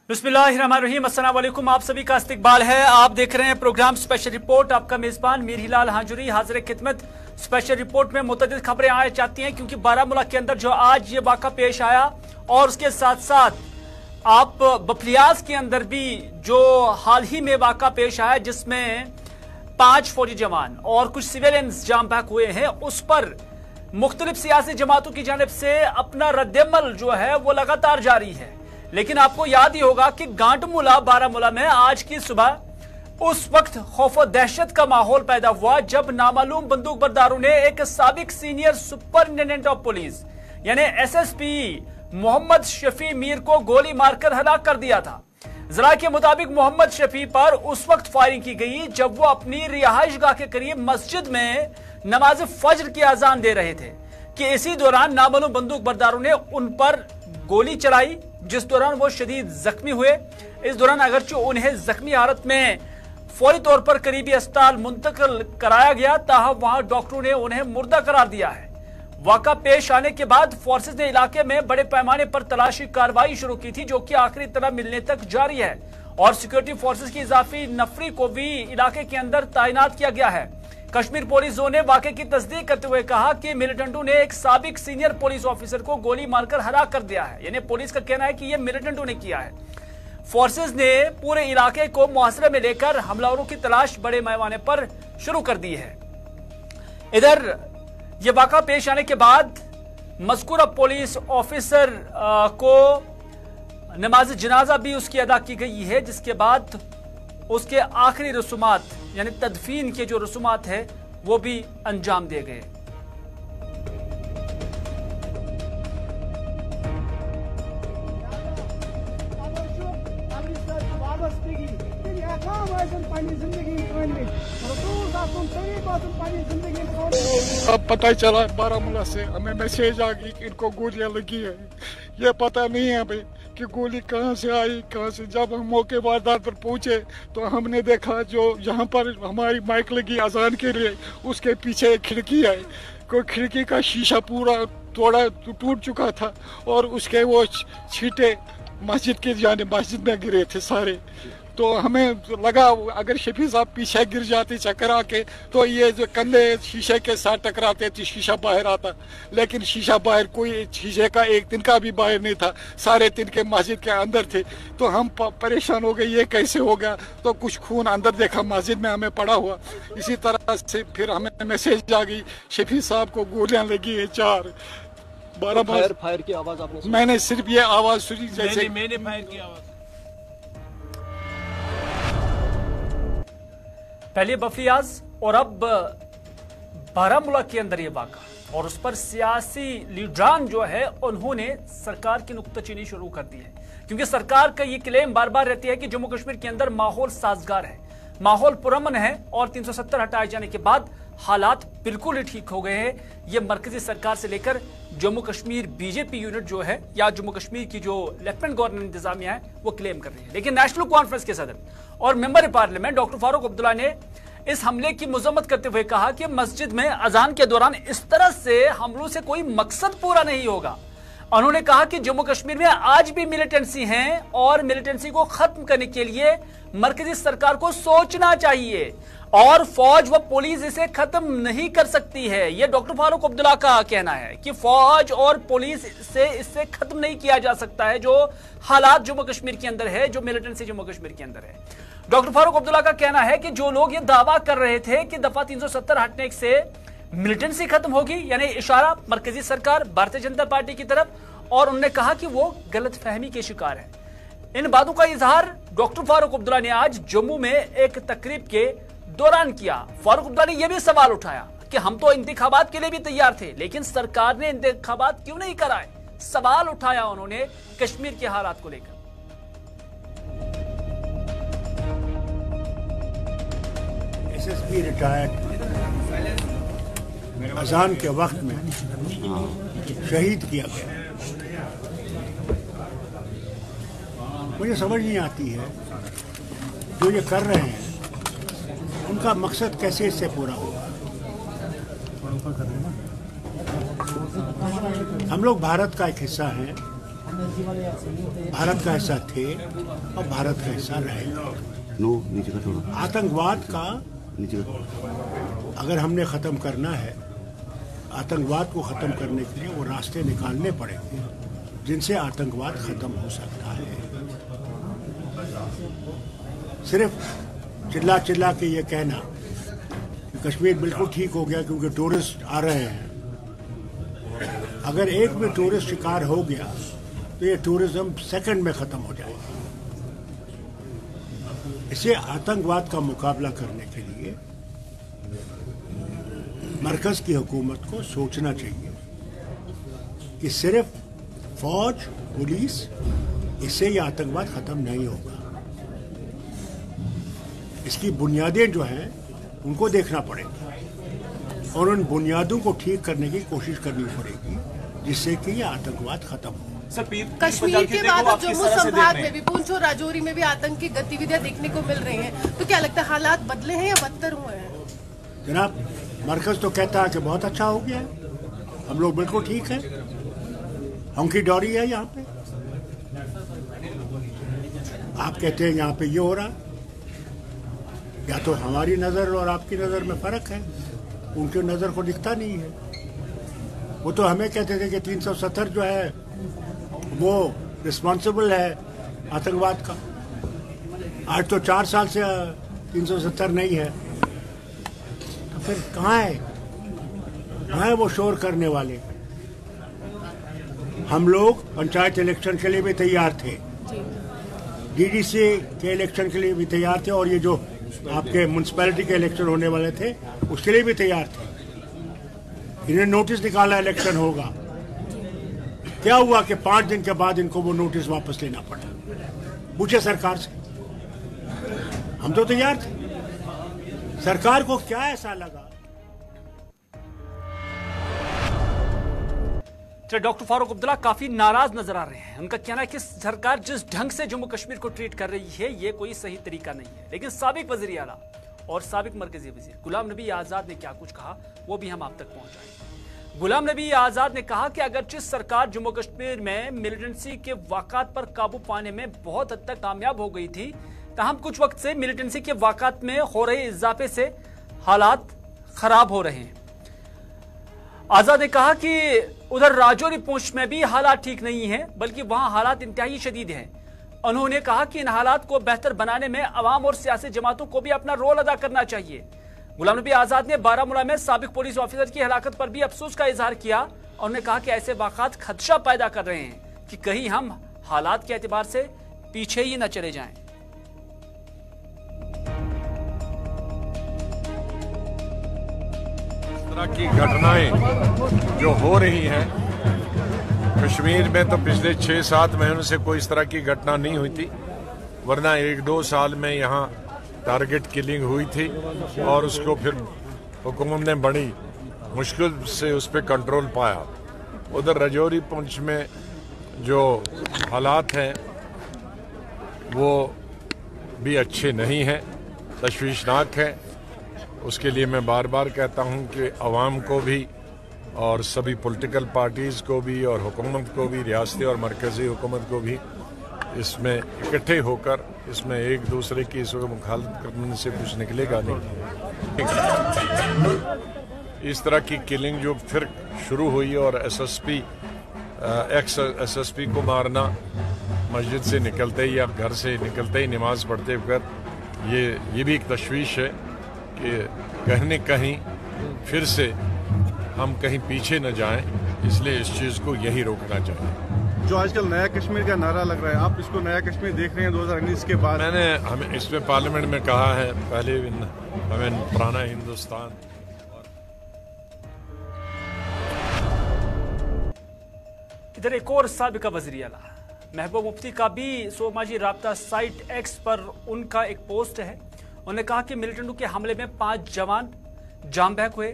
बिस्मिल्लाहिर्रहमानिर्रहीम, अस्सलाम वालेकुम। आप सभी का इस्तकबाल है। आप देख रहे हैं प्रोग्राम स्पेशल रिपोर्ट। आपका मेजबान मीर हिलाल हाजुरी हाजिर खिदमत। स्पेशल रिपोर्ट में मुतअद्दिद खबरें आए जाती हैं क्योंकि बारामूला के अंदर जो आज ये वाक़ा पेश आया और उसके साथ साथ आप बफलियाज के अंदर भी जो हाल ही में वाक़ा पेश आया जिसमें 5 फौजी जवान और कुछ सिविलियंस जाम बहक हुए हैं, उस पर मुख्तलिफ सियासी जमातों की जानिब से अपना रद्दअमल जो है वो लगातार जारी है। लेकिन आपको याद ही होगा कि गांटमूला बारामूला में आज की सुबह उस वक्त खौफ और दहशत का माहौल पैदा हुआ जब नामालूम बंदूकबरदारों ने एक साबिक सीनियर सुपरिटेंडेंट ऑफ पुलिस यानी एसएसपी मोहम्मद शफी मीर को गोली मारकर हलाक कर दिया था। जरा के मुताबिक मोहम्मद शफी पर उस वक्त फायरिंग की गई जब वो अपनी रिहाइशगाह के करीब मस्जिद में नमाज फज्र की अजान दे रहे थे कि इसी दौरान नामालूम बंदूकबरदारों ने उन पर गोली चलाई, जिस दौरान वो शदीद जख्मी हुए। इस दौरान अगरचे उन्हें जख्मी हालत में फौरी तौर पर करीबी अस्पताल मुंतकिल कराया गया, ताहम वहां डॉक्टरों ने उन्हें मुर्दा करार दिया है। वाक़ा पेश आने के बाद फोर्सेज ने इलाके में बड़े पैमाने पर तलाशी कार्रवाई शुरू की थी जो कि आखिरी इत्तला मिलने तक जारी है और सिक्योरिटी फोर्सेज की इजाफी नफरी को भी इलाके के अंदर तैनात किया गया है। कश्मीर पुलिस जोन ने वाक़े की तस्दीक करते हुए कहा कि मिलिटेंटों ने एक साबिक सीनियर पुलिस ऑफिसर को गोली मारकर हलाक कर दिया है। यानी पुलिस का कहना है कि यह मिलिटेंटों ने किया है। फोर्सेज ने पूरे इलाके को मुहासरे में लेकर हमलावरों की तलाश बड़े पैमाने पर शुरू कर दी है। इधर यह वाक़ा पेश आने के बाद मज़कूरा पुलिस ऑफिसर को नमाज जनाजा भी उसकी अदा की गई है, जिसके बाद उसके आखिरी रसूमात यानी तदफीन के जो रसूमात है वो भी अंजाम दिए गए। अब पता चला बारामूला से हमें मैसेज आ गई कि इनको गोलियां लगी है। ये पता नहीं है भाई कि गोली कहाँ से आई कहाँ से। जब हम मौके वारदात पर पहुंचे तो हमने देखा जो यहाँ पर हमारी माइक लगी अजान के लिए उसके पीछे एक खिड़की है, कोई खिड़की का शीशा पूरा थोड़ा टूट चुका था और उसके वो छींटे मस्जिद के जाने मस्जिद में गिरे थे सारे। तो हमें लगा अगर शफी साहब पीछे गिर जाते चक्कर आके तो ये जो कंधे शीशे के साथ टकराते तो शीशा बाहर आता, लेकिन शीशा बाहर कोई शीशे का एक तिनका भी बाहर नहीं था, सारे तिनके मस्जिद के अंदर थे। तो हम परेशान हो गए ये कैसे हो गया। तो कुछ खून अंदर देखा मस्जिद में हमें पड़ा हुआ। इसी तरह से फिर हमें मैसेज आ गई शफी साहब को गोलियां लगी है 4। फायर की आवाज आपने सुनी? मैंने सिर्फ ये आवाज सुनी जैसे मैंने फायर की आवाज। पहले बफलियाज और अब बारामूला के अंदर ये वाक़ा और उस पर सियासी लीडरान जो है उन्होंने सरकार की नुक्ताचीनी शुरू कर दी है क्योंकि सरकार का ये क्लेम बार बार रहती है कि जम्मू कश्मीर के अंदर माहौल साजगार है, माहौल पुरअमन है और 370 हटाए जाने के बाद हालात बिल्कुल ही ठीक हो गए हैं। ये मरकजी सरकार से लेकर जम्मू कश्मीर बीजेपी यूनिट जो है या जम्मू कश्मीर की जो लेफ्टिनेंट गवर्नर इंतजामिया है वो क्लेम कर रही है। लेकिन नेशनल कॉन्फ्रेंस के सदर और member parliament doctor Farooq Abdullah ने इस हमले की मजम्मत करते हुए कहा कि मस्जिद में अजान के दौरान इस तरह से हमलों से कोई मकसद पूरा नहीं होगा। उन्होंने कहा कि जम्मू कश्मीर में आज भी मिलिटेंसी है और मिलिटेंसी को खत्म करने के लिए मरकजी सरकार को सोचना चाहिए और फौज व पुलिस इसे खत्म नहीं कर सकती है। यह डॉक्टर फारूक अब्दुल्ला का कहना है कि फौज और पुलिस से इससे खत्म नहीं किया जा सकता है जो हालात जम्मू कश्मीर के अंदर है, जो मिलिटेंसी जम्मू कश्मीर के अंदर है। डॉक्टर फारूक अब्दुल्ला का कहना है कि जो लोग ये दावा कर रहे थे कि दफा 370 हटने से मिलिटेंसी खत्म होगी, यानी इशारा मरकजी सरकार भारतीय जनता पार्टी की तरफ, और उन्होंने कहा कि वो गलतफहमी के शिकार है। इन बातों का इजहार डॉक्टर फारूक अब्दुल्ला ने आज जम्मू में एक तकरीब के दौरान किया। फारूक अब्दुल्ला ने यह भी सवाल उठाया कि हम तो इंतखाबात के लिए भी तैयार थे लेकिन सरकार ने इंतखाबात क्यों नहीं कराए। सवाल उठाया उन्होंने कश्मीर के हालात को लेकर। एसएसपी रिटायर्ड अजान के वक्त में शहीद किया गया। मुझे समझ नहीं आती है जो ये कर रहे हैं उनका मकसद कैसे इससे पूरा होगा। हम लोग भारत का एक हिस्सा हैं, भारत का हिस्सा थे और भारत का हिस्सा रहेंगे। आतंकवाद का अगर हमने ख़त्म करना है, आतंकवाद को ख़त्म करने के लिए वो रास्ते निकालने पड़ेंगे जिनसे आतंकवाद ख़त्म हो सकता है। सिर्फ चिल्ला चिल्ला के ये कहना कि कश्मीर बिल्कुल ठीक हो गया क्योंकि टूरिस्ट आ रहे हैं, अगर एक भी टूरिस्ट शिकार हो गया तो ये टूरिज्म सेकंड में ख़त्म हो जाएगा। इसे आतंकवाद का मुकाबला करने के लिए मरकज की हुकूमत को सोचना चाहिए कि सिर्फ फौज पुलिस इससे ये आतंकवाद खत्म नहीं होगा। इसकी बुनियादें जो हैं उनको देखना पड़ेगा और उन बुनियादों को ठीक करने की कोशिश करनी पड़ेगी जिससे कि ये आतंकवाद खत्म हो। कश्मीर के बाद अब जम्मू संभाग में भी पुंछ और राजौरी में भी आतंक की गतिविधियां देखने को मिल रही हैं, तो क्या लगता है हालात बदले हैं या बदतर हुए हैं? जनाब, मरकज तो कहता है कि बहुत अच्छा हो गया है, हम लोग बिल्कुल ठीक है, हंकी डोरी है यहाँ पे। आप कहते हैं यहाँ पे ये हो रहा है, या तो हमारी नजर और आपकी नजर में फर्क है, उनकी नजर को दिखता नहीं है। वो तो हमें कहते थे कि 370 जो है वो रिस्पॉन्सिबल है आतंकवाद का। आज तो 4 साल से 370 नहीं है, तो फिर कहाँ है वो शोर करने वाले? हम लोग पंचायत इलेक्शन के लिए भी तैयार थे, डीडीसी के इलेक्शन के लिए भी तैयार थे, और ये जो आपके म्यूनसिपैलिटी के इलेक्शन होने वाले थे उसके लिए भी तैयार थे। इन्हें नोटिस निकाला इलेक्शन होगा, क्या हुआ कि 5 दिन के बाद इनको वो नोटिस वापस लेना पड़ा। पूछे सरकार से, हम तो तैयार थे। सरकार को क्या ऐसा लगा? डॉक्टर फारूक अब्दुल्ला काफी नाराज नजर आ रहे हैं। उनका कहना है कि सरकार जिस ढंग से जम्मू कश्मीर को ट्रीट कर रही है ये कोई सही तरीका नहीं है। लेकिन साबिक वजीर आला और साबिक मरकजी वजीर गुलाम नबी आजाद ने क्या कुछ कहा वो भी हम आप तक पहुंचाएंगे। गुलाम नबी आजाद ने कहा कि अगरचे सरकार जम्मू कश्मीर में मिलिटेंसी के वाक़ात पर काबू पाने में बहुत हद तक कामयाब हो गई थी, ताहम कुछ वक्त से मिलिटेंसी के वाक़ात में हो रहे इजाफे से हालात खराब हो रहे हैं। आजाद ने कहा कि उधर राजौरी पुंछ में भी हालात ठीक नहीं है, बल्कि वहां हालात इंतहाई शदीद हैं। उन्होंने कहा कि इन हालात को बेहतर बनाने में अवाम और सियासी जमातों को भी अपना रोल अदा करना चाहिए। गुलाम नबी आजाद ने बारामूला में साबिक पुलिस ऑफिसर की हलाकत पर भी अफसोस का इजहार किया और उन्होंने कहा कि ऐसे वाक़ात खदशा पैदा कर रहे हैं कि कहीं हम हालात के एतबार से पीछे ही न चले जाएं। तरह की घटनाएं जो हो रही हैं कश्मीर में, तो पिछले 6-7 महीनों से कोई इस तरह की घटना नहीं हुई थी, वरना 1-2 साल में यहाँ टारगेट किलिंग हुई थी और उसको फिर हुकूमत ने बड़ी मुश्किल से उस पर कंट्रोल पाया। उधर राजौरी पुंछ में जो हालात हैं वो भी अच्छे नहीं हैं, तशवीशनाक हैं। उसके लिए मैं बार बार कहता हूं कि अवाम को भी और सभी पॉलिटिकल पार्टीज़ को भी और हुकूमत को भी, रियासती और मरकज़ी हुकूमत को भी इसमें इकट्ठे होकर इसमें एक दूसरे की इस मुखालफत करने से कुछ निकलेगा नहीं। इस तरह की किलिंग जो फिर शुरू हुई और एक्स एसएसपी को मारना मस्जिद से निकलते ही या घर से निकलते ही नमाज पढ़ते हुए, ये भी एक तशवीश है कि कहीं न कहीं फिर से हम कहीं पीछे न जाएं, इसलिए इस चीज़ को यही रोकना चाहिए। जो आजकल नया कश्मीर का नारा लग रहा है, आप इसको नया कश्मीर देख रहे हैं 2019 के बाद? मैंने हमें इसमें पार्लियामेंट में कहा है, पहले हमें पुराना हिंदुस्तान। इधर एक और साबिका वज़ीर आला महबूब मुफ्ती का भी सोमाजी राब्ता साइट एक्स पर उनका एक पोस्ट है। उन्होंने कहा कि मिलिटेंटों के हमले में 5 जवान जाम बहक हुए,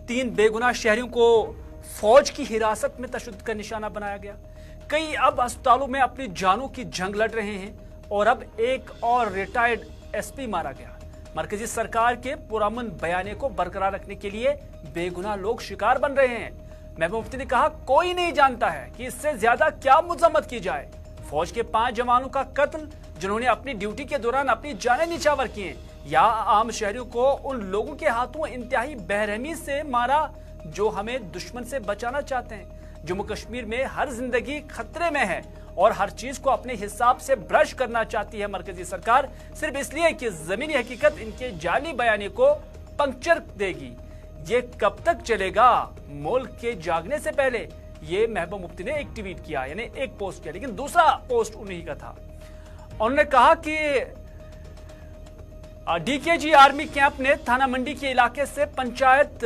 3 बेगुनाह शहरियों को फौज की हिरासत में तशद्दुद का निशाना बनाया गया, कई अब अस्पतालों में अपनी जानों की जंग लड़ रहे हैं और अब एक और रिटायर्ड एसपी मारा गया। मरकजी सरकार के पुरअमन बयाने को बरकरार रखने के लिए बेगुनाह लोग शिकार बन रहे हैं। महबूब मुफ्ती ने कहा, कोई नहीं जानता है कि इससे ज्यादा क्या मजम्मत की जाए। फौज के 5 जवानों का कत्ल जिन्होंने अपनी ड्यूटी के दौरान अपनी जानें निछावर किए, या आम शहरियों को उन लोगों के हाथों इंतहाई बेरहमी से मारा जो हमें दुश्मन से बचाना चाहते हैं। जम्मू कश्मीर में हर जिंदगी खतरे में है और हर चीज को अपने हिसाब से ब्रश करना चाहती है मरकजी सरकार, सिर्फ इसलिए कि जमीनी हकीकत इनके जाली बयानी को पंक्चर देगी। ये कब तक चलेगा? मुल्क के जागने से पहले ये महबूब मुफ्ती ने एक ट्वीट किया, यानी एक पोस्ट किया, लेकिन दूसरा पोस्ट उन्हीं का था। उन्होंने कहा कि डीकेजी आर्मी कैंप ने थाना मंडी के इलाके से पंचायत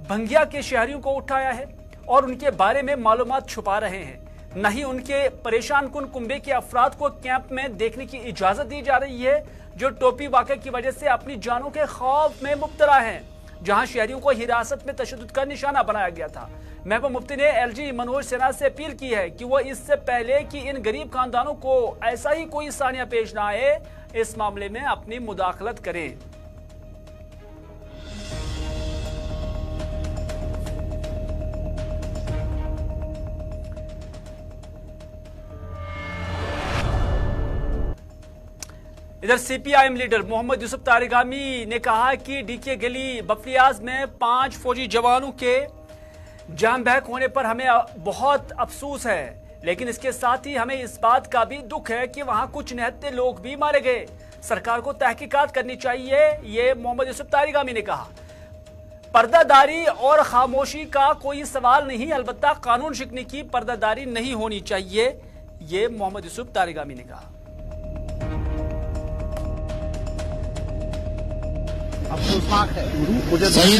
भंगिया के शहरियों को उठाया है और उनके बारे में मालूमात छुपा रहे हैं। न ही उनके परेशान कुन कुंबे के अफराद को कैंप में देखने की इजाजत दी जा रही है, जो टोपी वाक़े की वजह से अपनी जानों के खौफ में मुब्तला हैं, जहां शहरियों को हिरासत में तशद्दुद का निशाना बनाया गया था। महबूब मुफ्ती ने एलजी मनोज सिन्हा से अपील की है कि वो इससे पहले कि इन गरीब खानदानों को ऐसा ही कोई सानिया पेश ना आए, इस मामले में अपनी मुदाखलत करें। इधर सीपीआईएम लीडर मोहम्मद यूसुफ तारिगामी ने कहा कि डीके गली बफलियाज में 5 फौजी जवानों के जान बहक होने पर हमें बहुत अफसोस है, लेकिन इसके साथ ही हमें इस बात का भी दुख है कि वहां कुछ निहत्थे लोग भी मारे गए। सरकार को तहकीकात करनी चाहिए, ये मोहम्मद यूसुफ तारिगामी ने कहा। पर्दादारी और खामोशी का कोई सवाल नहीं, अलबत्ता कानून शिकने की पर्दादारी नहीं होनी चाहिए, ये मोहम्मद यूसुफ तारिगामी ने कहा। अफसोसनाक है, मुझे सही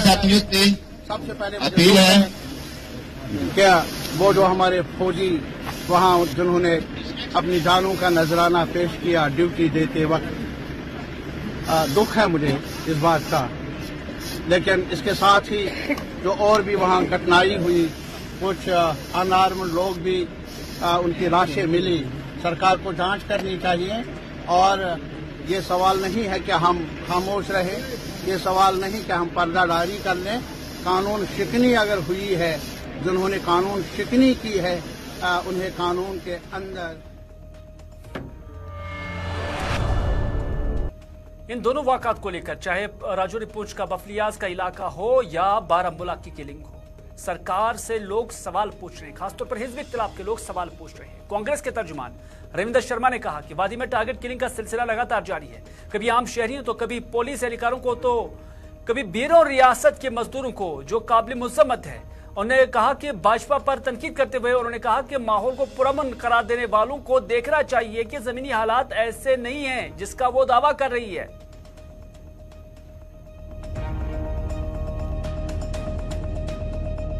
सबसे पहले अपील है क्या वो जो हमारे फौजी वहाँ जिन्होंने अपनी जानों का नजराना पेश किया ड्यूटी देते वक्त, दुख है मुझे इस बात का, लेकिन इसके साथ ही जो और भी वहाँ घटनाएं हुई, कुछ अनआर्म्ड लोग भी उनकी लाशें मिली, सरकार को जांच करनी चाहिए। और ये सवाल नहीं है कि हम खामोश रहे, ये सवाल नहीं कि हम पर्दादारी कर लें। कानून शिकनी अगर हुई है, जिन्होंने कानून शिकनी की है, उन्हें कानून के अंदर। इन दोनों वाक़ात को लेकर चाहे राजौरी पूंछ का बफलियाज का इलाका हो या बारामूला की किलिंग हो, सरकार से लोग सवाल पूछ रहे हैं, खासतौर पर हिज़्ब इख्तिलाफ के लोग सवाल पूछ रहे हैं। कांग्रेस के तर्जुमान रविंदर शर्मा ने कहा कि वादी में टारगेट किलिंग का सिलसिला लगातार जारी है, कभी आम शहरियों तो कभी पुलिस एहलकारों को तो कभी बीरों रियासत के मजदूरों को, जो काबिल मुज़म्मत है। उन्होंने कहा कि भाजपा पर तनकीद करते हुए उन्होंने कहा कि माहौल को पुरअमन करार देने वालों को देखना चाहिए कि जमीनी हालात ऐसे नहीं हैं जिसका वो दावा कर रही है।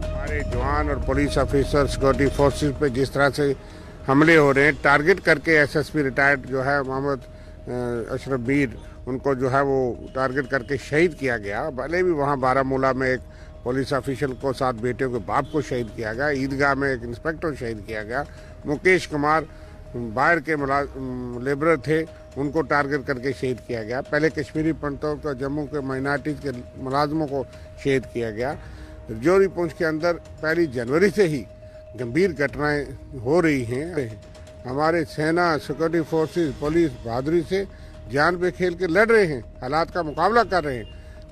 हमारे जवान और पुलिस ऑफिसर सिक्योरिटी फोर्सेस पे जिस तरह से हमले हो रहे हैं, टारगेट करके एसएसपी रिटायर्ड जो है मोहम्मद अशरफ बीर, उनको जो है वो टारगेट करके शहीद किया गया। भले भी वहाँ बारामूला में एक पुलिस ऑफिशियल को, 7 बेटियों के बाप को शहीद किया गया, ईदगाह में एक इंस्पेक्टर शहीद किया गया, मुकेश कुमार बाहर के लेबरर थे, उनको टारगेट करके शहीद किया गया। पहले कश्मीरी पंडितों को, जम्मू के माइनॉरिटीज़ के मुलाजमों को शहीद किया गया। राजौरी पूंछ के अंदर 1 जनवरी से ही गंभीर घटनाएं हो रही हैं। हमारे सेना, सिक्योरिटी फोर्सेस, पुलिस बहादुरी से जान पे खेल के लड़ रहे हैं, हालात का मुकाबला कर रहे हैं,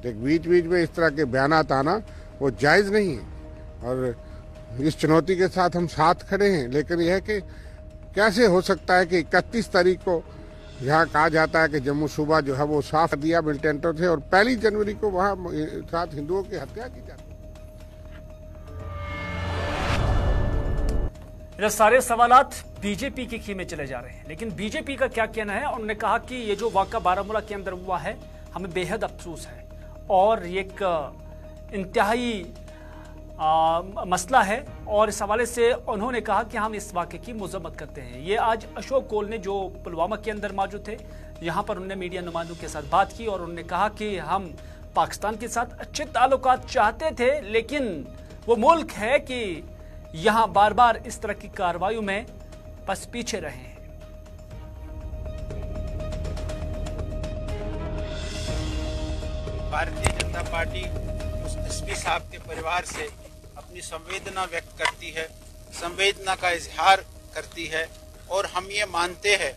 लेकिन बीच बीच में इस तरह के बयानात आना वो जायज़ नहीं है। और इस चुनौती के साथ हम साथ खड़े हैं, लेकिन यह है कि कैसे हो सकता है कि 31 तारीख को यहाँ कहा जाता है कि जम्मू सूबा जो है वो साफ दिया मिलिटेंटों से, और 1 जनवरी को वहाँ 7 हिंदुओं की हत्या की जाती है। ये सारे सवालात बीजेपी के खीमे चले जा रहे हैं, लेकिन बीजेपी का क्या कहना है? उन्होंने कहा कि ये जो वाक़ा बारामूला के अंदर हुआ है, हमें बेहद अफसोस है और एक इंतहाई मसला है, और इस हवाले से उन्होंने कहा कि हम इस वाक़े की मज़म्मत करते हैं। ये आज अशोक कोल ने, जो पुलवामा के अंदर मौजूद थे, यहाँ पर उन्होंने मीडिया नुमाइंदों के साथ बात की और उन्होंने कहा कि हम पाकिस्तान के साथ अच्छे ताल्लुकात चाहते थे, लेकिन वो मुल्क है कि यहाँ बार बार इस तरह की कार्रवाइयों में बस पीछे रहे हैं। भारतीय जनता पार्टी उस एसपी साहब के परिवार से अपनी अपनी संवेदना व्यक्त करती है, संवेदना का इजहार करती है और हम ये मानते हैं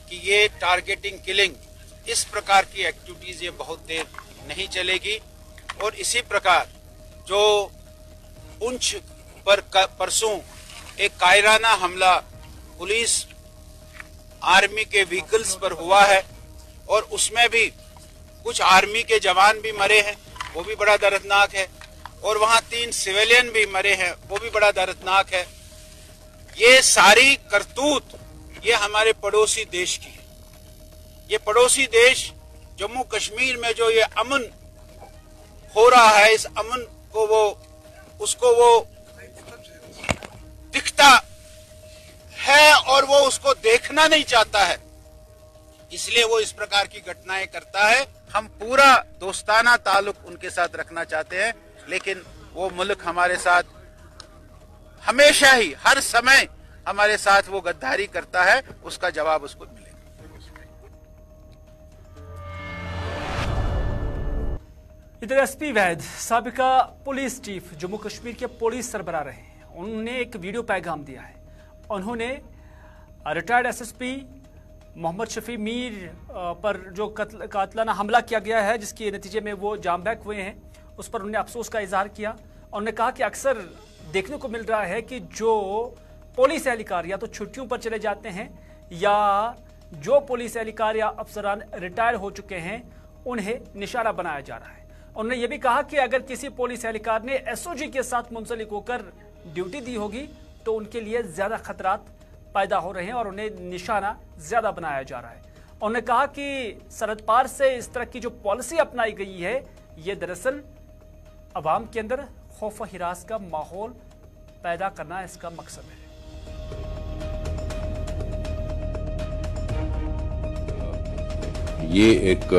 कि ये टारगेटिंग किलिंग, इस प्रकार की एक्टिविटीज ये बहुत देर नहीं चलेगी। और इसी प्रकार जो पुंछ पर परसों एक कायराना हमला पुलिस आर्मी के व्हीकल्स पर हुआ है और उसमें भी कुछ आर्मी के जवान भी मरे हैं, वो भी बड़ा दर्दनाक है, और वहां 3 सिविलियन भी मरे हैं, वो भी बड़ा दर्दनाक है। ये सारी करतूत ये हमारे पड़ोसी देश की है। ये पड़ोसी देश जम्मू कश्मीर में जो ये अमन हो रहा है, इस अमन को उसको दिखता है और वो उसको देखना नहीं चाहता है, इसलिए वो इस प्रकार की घटनाएं करता है। हम पूरा दोस्ताना ताल्लुक उनके साथ रखना चाहते हैं, लेकिन वो मुल्क हमारे साथ हमेशा ही हर समय हमारे साथ वो गद्दारी करता है, उसका जवाब उसको मिलेगा। इधर एसपी वैद, साबिका पुलिस चीफ जम्मू कश्मीर के पुलिस सरबराह रहे हैं, उन्होंने एक वीडियो पैगाम दिया है। उन्होंने रिटायर्ड एसएसपी मोहम्मद शफी मीर पर जो कातलाना हमला किया गया है, जिसके नतीजे में वो जाम बैक हुए हैं, उस पर उन्होंने अफसोस का इजहार किया। उन्होंने कहा कि अक्सर देखने को मिल रहा है कि जो पुलिस एहलकार या तो छुट्टियों पर चले जाते हैं या जो पुलिस एहलकार या अफसरान रिटायर हो चुके हैं उन्हें निशाना बनाया जा रहा है। उन्होंने ये भी कहा कि अगर किसी पुलिस एहलकार ने एसओजी के साथ मुंसलिक होकर ड्यूटी दी होगी तो उनके लिए ज्यादा खतरात पैदा हो रहे हैं और उन्हें निशाना ज्यादा बनाया जा रहा है। उन्होंने कहा कि सरहद पार से इस तरह की जो पॉलिसी अपनाई गई है, ये दरअसल अवाम के अंदर खौफ हिरास का माहौल पैदा करना इसका मकसद है। ये एक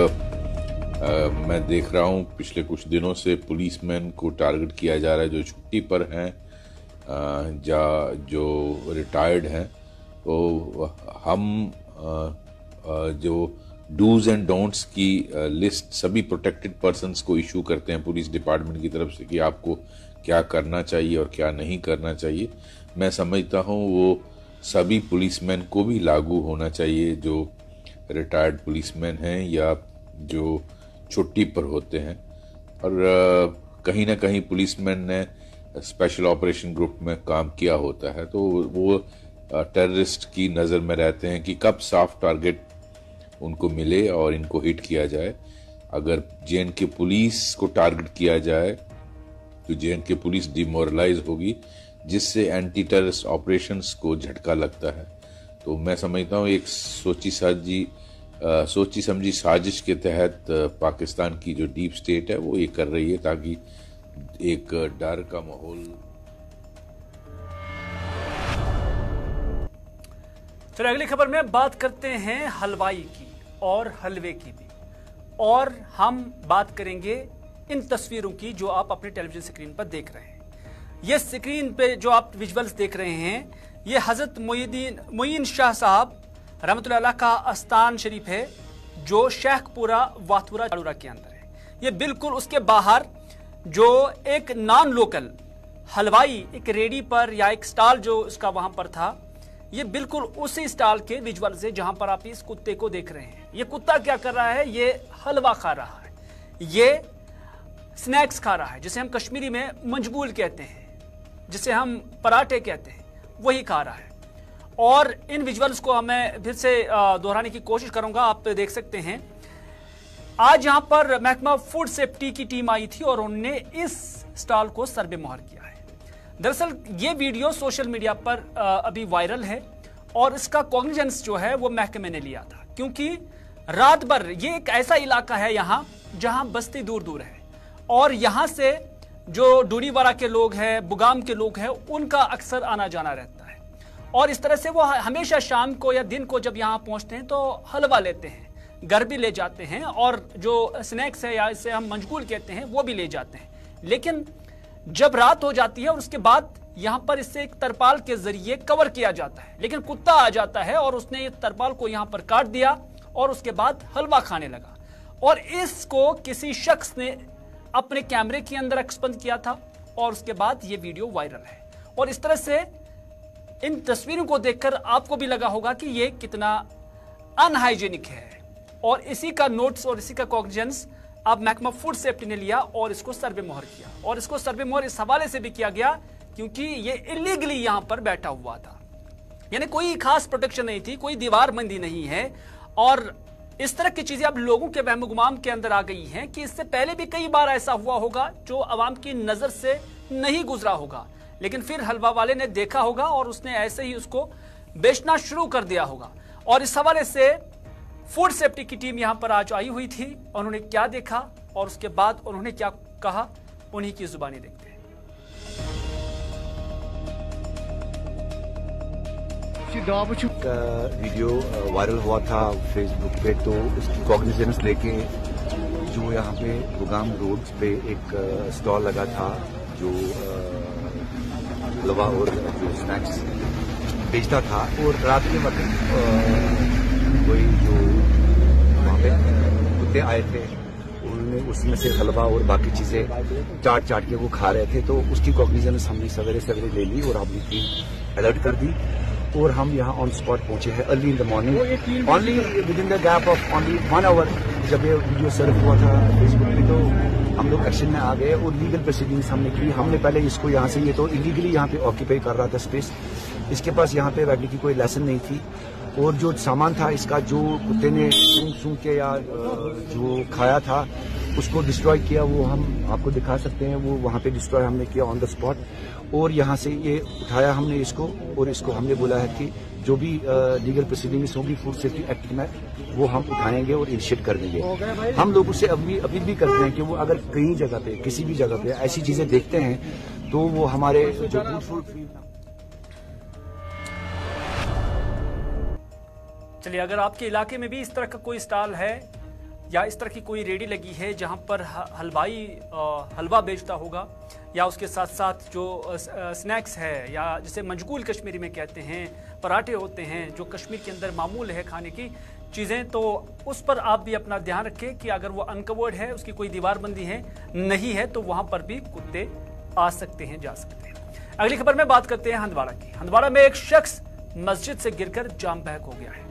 मैं देख रहा हूँ पिछले कुछ दिनों से पुलिसमैन को टारगेट किया जा रहा है जो छुट्टी पर हैं या जो रिटायर्ड हैं। तो हम जो डूज एंड डोंट्स की लिस्ट सभी प्रोटेक्टेड पर्सन्स को इशू करते हैं पुलिस डिपार्टमेंट की तरफ से कि आपको क्या करना चाहिए और क्या नहीं करना चाहिए। मैं समझता हूँ वो सभी पुलिसमैन को भी लागू होना चाहिए जो रिटायर्ड पुलिसमैन हैं या जो छुट्टी पर होते हैं। और कहीं ना कहीं पुलिसमैन ने स्पेशल ऑपरेशन ग्रुप में काम किया होता है, तो वो टेररिस्ट की नज़र में रहते हैं कि कब सॉफ्ट टारगेट उनको मिले और इनको हिट किया जाए। अगर जेएनके पुलिस को टारगेट किया जाए तो जेएनके पुलिस डिमोरलाइज होगी, जिससे एंटी टेररिस्ट ऑपरेशंस को झटका लगता है। तो मैं समझता हूँ एक सोची समझी साजिश के तहत पाकिस्तान की जो डीप स्टेट है वो ये कर रही है ताकि एक डर का माहौल। चलो अगली खबर में बात करते हैं हलवाई की और हलवे की भी, और हम बात करेंगे इन तस्वीरों की जो आप अपने टेलीविजन स्क्रीन पर देख रहे हैं। ये स्क्रीन पे जो आप विजुअल्स देख रहे हैं, ये हजरत मोइन शाह साहब रहमतुल्लाह अलैह का आस्थान शरीफ है जो शेखपुरा वाथुरा जाड़ूरा के अंदर है। ये बिल्कुल उसके बाहर जो एक नॉन लोकल हलवाई एक रेडी पर या एक स्टॉल जो उसका वहां पर था, ये बिल्कुल उसी स्टॉल के विजुअल से जहां पर आप इस कुत्ते को देख रहे हैं। ये कुत्ता क्या कर रहा है? ये हलवा खा रहा है, ये स्नैक्स खा रहा है, जिसे हम कश्मीरी में मंजबूल कहते हैं, जिसे हम पराठे कहते हैं, वही खा रहा है। और इन विजुअल्स को मैं फिर से दोहराने की कोशिश करूंगा। आप देख सकते हैं आज यहां पर महकमा फूड सेफ्टी की टीम आई थी और उन्होंने इस स्टॉल को सर्वे मोहर किया है। दरअसल ये वीडियो सोशल मीडिया पर अभी वायरल है और इसका कॉग्निजेंस जो है वो महकमे ने लिया था, क्योंकि रात भर ये एक ऐसा इलाका है यहां जहां बस्ती दूर दूर है और यहां से जो डूरीवाला के लोग हैं, बुगाम के लोग हैं, उनका अक्सर आना जाना रहता है। और इस तरह से वो हमेशा शाम को या दिन को जब यहाँ पहुंचते हैं तो हलवा लेते हैं, घर भी ले जाते हैं, और जो स्नैक्स है या इसे हम मंजगूल कहते हैं वो भी ले जाते हैं। लेकिन जब रात हो जाती है और उसके बाद यहाँ पर इससे एक तरपाल के जरिए कवर किया जाता है, लेकिन कुत्ता आ जाता है और उसने ये तरपाल को यहाँ पर काट दिया और उसके बाद हलवा खाने लगा। और इसको किसी शख्स ने अपने कैमरे के अंदर एक्सबंद किया था और उसके बाद ये वीडियो वायरल है। और इस तरह से इन तस्वीरों को देखकर आपको भी लगा होगा कि ये कितना अनहाइजीनिक है, और इसी का नोट्स और इसी का कॉग्निजेंस अब महकमा फूड सेफ्टी ने लिया और इसको सर्वे मोहर किया। और इसको सर्वे मोहर इस हवाले से भी किया गया क्योंकि ये इलीगली यहां पर बैठा हुआ था, यानी कोई खास प्रोटेक्शन नहीं थी, कोई दीवारबंदी नहीं है। और इस तरह की चीजें अब लोगों के वहम गुमान के अंदर आ गई हैं कि इससे पहले भी कई बार ऐसा हुआ होगा जो अवाम की नजर से नहीं गुजरा होगा, लेकिन फिर हलवा वाले ने देखा होगा और उसने ऐसे ही उसको बेचना शुरू कर दिया होगा। और इस हवाले से फूड सेफ्टी की टीम यहां पर आज आई हुई थी, उन्होंने क्या देखा और उसके बाद उन्होंने क्या कहा, उन्हीं की जुबानी देखते हैं। वीडियो वायरल हुआ था फेसबुक पे, तो उसकी कॉग्निजेंस लेके जो यहाँ पे गुगाम रोड पे एक स्टॉल लगा था जो हलवा और जो स्नैक्स बेचता था, और रात के वक्त कोई जो वहाँ पे कुत्ते आए थे उन्होंने उसमें से हलवा और बाकी चीजें चाट के वो खा रहे थे, तो उसकी कॉग्निजेंस हमने सवेरे सवेरे ले ली और हमने टीम अलर्ट कर दी और हम यहाँ ऑन स्पॉट पहुंचे हैं early in the morning, only with in the gap of only 1 hour. जब ये वीडियो सर्व हुआ था फेसबुक पे तो हम लोग एक्शन में आ गए और लीगल प्रोसीडिंग्स हमने की। हमने पहले इसको यहाँ से, ये तो इलीगली यहाँ पे ऑक्यूपाई कर रहा था स्पेस, इसके पास यहाँ पे बैठने की कोई लाइसेंस नहीं थी, और जो सामान था इसका जो कुत्ते ने सूंघ के या जो खाया था उसको डिस्ट्रॉय किया, वो हम आपको दिखा सकते हैं, वो वहाँ पे डिस्ट्रॉय हमने किया ऑन द स्पॉट। और यहाँ से ये उठाया हमने इसको, और इसको हमने बोला है कि जो भी लीगल प्रोसीडिंग्स होगी फूड सेफ्टी एक्ट में वो हम उठाएंगे और इनिशिएट कर देंगे। हम लोगों से अपील भी करते हैं कि वो अगर कहीं जगह पे किसी भी जगह पे ऐसी चीजें देखते हैं तो वो हमारे जो फूड। चलिए, अगर आपके इलाके में भी इस तरह का कोई स्टॉल है या इस तरह की कोई रेडी लगी है जहां पर हलवाई हलवा बेचता होगा, या उसके साथ साथ जो स्नैक्स है या जिसे मंजगूल कश्मीरी में कहते हैं, पराठे होते हैं जो कश्मीर के अंदर मामूल है खाने की चीज़ें, तो उस पर आप भी अपना ध्यान रखें कि अगर वो अनकवर्ड है, उसकी कोई दीवारबंदी है नहीं है, तो वहां पर भी कुत्ते आ सकते हैं, जा सकते हैं। अगली खबर में बात करते हैं हंदवाड़ा की। हंदवाड़ा में एक शख्स मस्जिद से गिरकर जाम बहक हो गया है।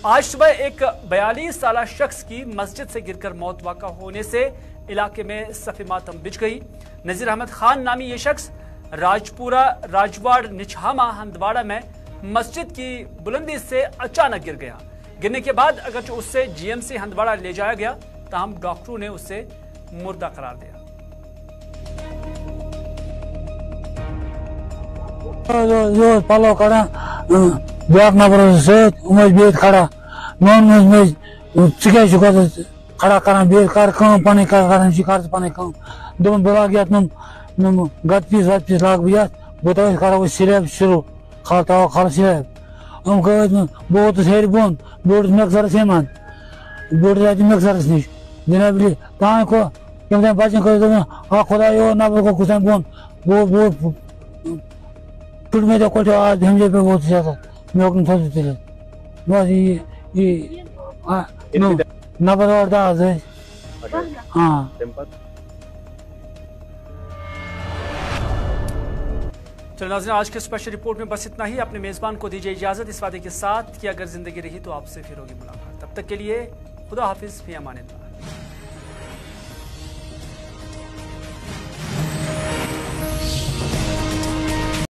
आज सुबह एक 42 साला शख्स की मस्जिद से गिरकर मौत वाक़ा होने से इलाके में सफ़े मातम बिछ गई। नजीर अहमद खान नामी ये शख्स राजपुरा राजवाड़ निछामा हंदवाड़ा में मस्जिद की बुलंदी से अचानक गिर गया। गिरने के बाद अगरचे उससे जीएमसी हंदवाड़ा ले जाया गया, ताहम डॉक्टरों ने उसे मुर्दा करार दिया। पलो करा खड़ा खड़ा कर पानी कर दोन बोला गया तुम गत्तीस लाख भी बताओ खड़ा सिलेब शुरू खाता खा सिलेब हम बहुत सेर बोन बोर्ड मकसर से मान बोर्ड मकसर निश जनाब कहाँ को बच्चे को खुदा ना कुछ बोन वो फिर में तो कुछ आज झंझे पे बहुत ज्यादा मैं बस ये ना बता हाँ। चलो नाज़रीन, आज के स्पेशल रिपोर्ट में बस इतना ही। अपने मेजबान को दीजिए इजाजत इस वादे के साथ कि अगर जिंदगी रही तो आपसे फिर होगी मुलाकात। तब तक के लिए खुदा हाफिज, फी अमानिल्लाह।